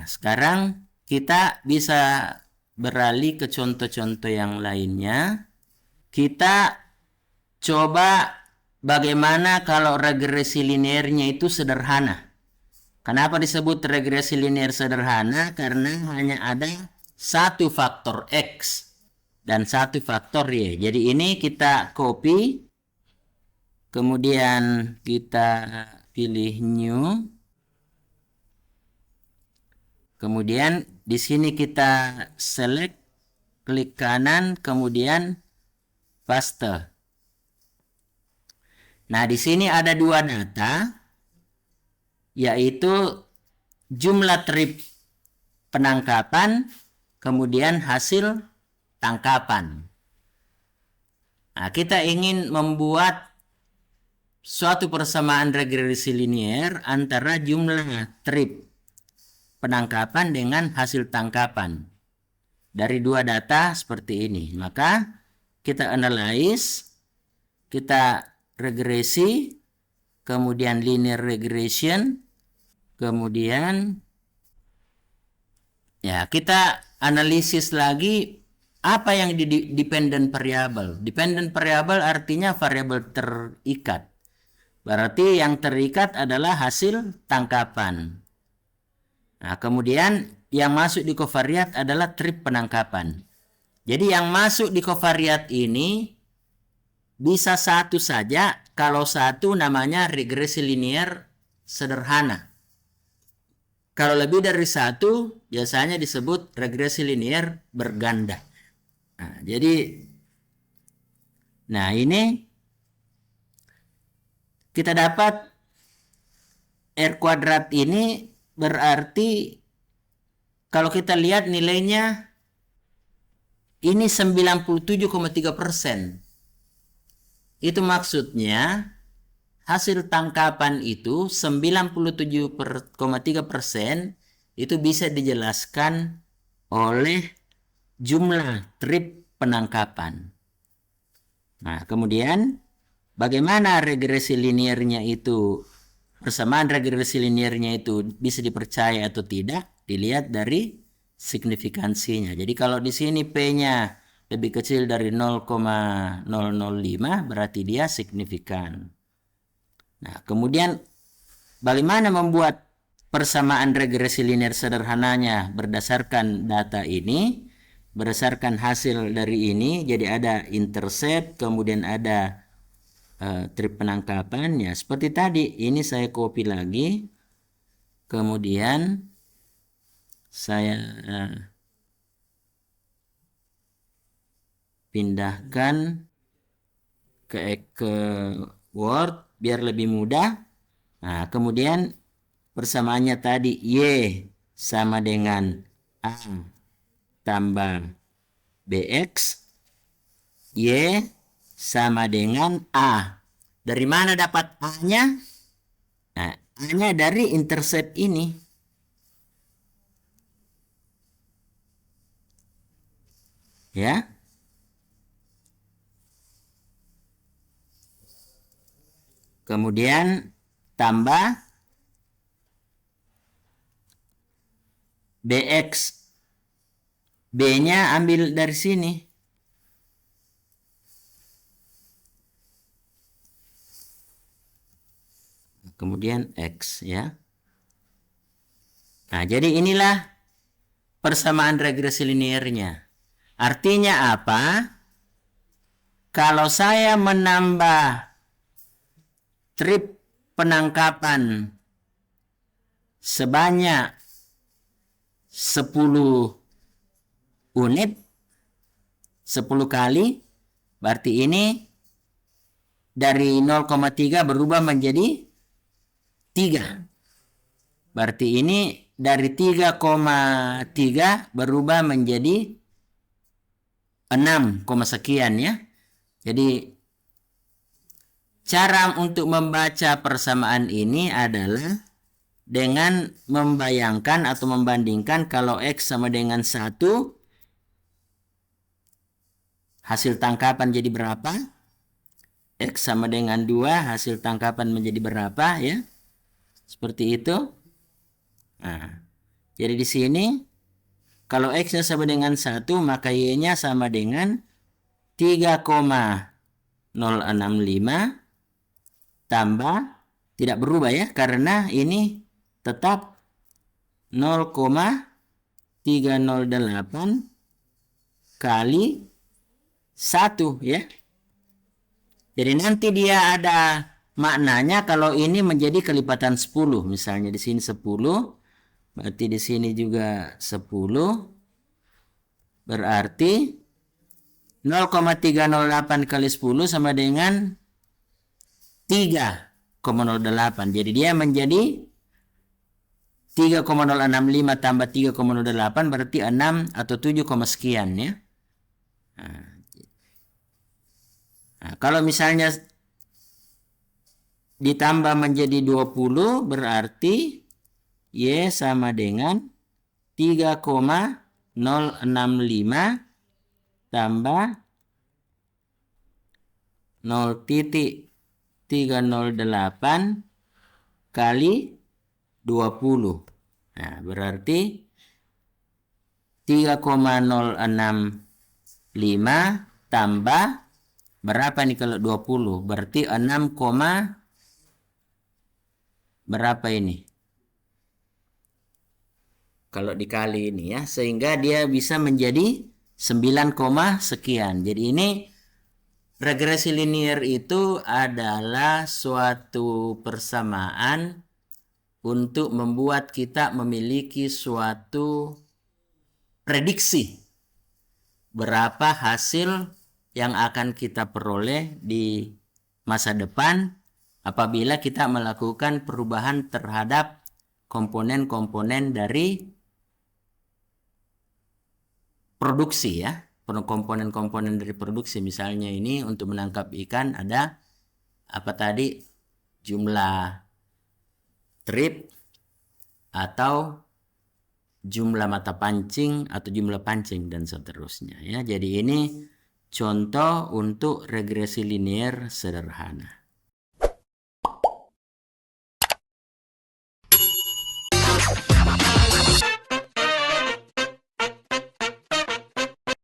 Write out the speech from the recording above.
sekarang kita bisa beralih ke contoh-contoh yang lainnya. Kita coba bagaimana kalau regresi linearnya itu sederhana. Kenapa disebut regresi linear sederhana? Karena hanya ada satu faktor X dan satu faktor Y. Jadi ini kita copy, kemudian kita pilih new, kemudian di sini kita select, klik kanan, kemudian paste. Nah, di sini ada dua data, yaitu jumlah trip penangkapan, kemudian hasil tangkapan. Nah, kita ingin membuat suatu persamaan regresi linear antara jumlah trip penangkapan dengan hasil tangkapan dari dua data seperti ini. Maka kita analyze, kita regresi, kemudian linear regression, kemudian ya kita analisis lagi apa yang di dependent variable. Dependent variable artinya variabel terikat. Berarti yang terikat adalah hasil tangkapan. Nah, kemudian yang masuk di covariat adalah trip penangkapan. Jadi yang masuk di covariat ini bisa satu saja, kalau satu namanya regresi linear sederhana. Kalau lebih dari satu biasanya disebut regresi linear berganda. Nah, ini kita dapat R kuadrat ini berarti kalau kita lihat nilainya ini 97,3%. Itu maksudnya hasil tangkapan itu 97,3% itu bisa dijelaskan oleh jumlah trip penangkapan. Nah, kemudian bagaimana regresi linearnya itu, persamaan regresi linearnya itu bisa dipercaya atau tidak, dilihat dari signifikansinya. Jadi kalau di sini P-nya lebih kecil dari 0,005 berarti dia signifikan. Nah, kemudian bagaimana membuat persamaan regresi linear sederhananya berdasarkan data ini, berdasarkan hasil dari ini. Jadi ada intercept, kemudian ada trip penangkapan. Ya, seperti tadi, ini saya copy lagi, kemudian saya pindahkan ke Word biar lebih mudah. Nah, kemudian persamaannya tadi Y sama dengan A tambah BX, Y sama dengan A. Dari mana dapat A-nya? Nah, A-nya dari intercept ini. Ya. Kemudian tambah BX. B-nya ambil dari sini. Kemudian X, ya. Nah, jadi inilah persamaan regresi linearnya. Artinya apa? Kalau saya menambah trip penangkapan sebanyak 10 unit 10 kali, berarti ini dari 0,3 berubah menjadi 3. Berarti ini dari 3,3 berubah menjadi 6, sekian, ya. Jadi cara untuk membaca persamaan ini adalah dengan membayangkan atau membandingkan kalau X sama dengan 1, hasil tangkapan jadi berapa? X sama dengan 2, hasil tangkapan menjadi berapa, ya? Seperti itu. Nah, Jadi di sini kalau X-nya sama dengan 1, maka Y-nya sama dengan 3,065 tambah, tidak berubah ya, karena ini tetap 0,308 kali 1 ya. Jadi nanti dia ada maknanya kalau ini menjadi kelipatan 10. Misalnya di sini 10, berarti di sini juga 10. Berarti 0,308 kali 10 sama dengan 3,08. Jadi dia menjadi 3,065 tambah 3,08 berarti 6 atau 7, sekian ya. Nah, kalau misalnya ditambah menjadi 20 berarti Y sama dengan 3,065 tambah 0,308 kali 20. Nah, berarti 3,065 tambah berapa nih kalau 20? Berarti 6, berapa ini? Kalau dikali ini ya, sehingga dia bisa menjadi 9, sekian. Jadi ini regresi linear itu adalah suatu persamaan untuk membuat kita memiliki suatu prediksi berapa hasil yang akan kita peroleh di masa depan apabila kita melakukan perubahan terhadap komponen-komponen dari produksi ya. Komponen-komponen dari produksi, misalnya ini untuk menangkap ikan ada apa tadi, jumlah trip atau jumlah mata pancing atau jumlah pancing dan seterusnya ya. Jadi ini contoh untuk regresi linear sederhana.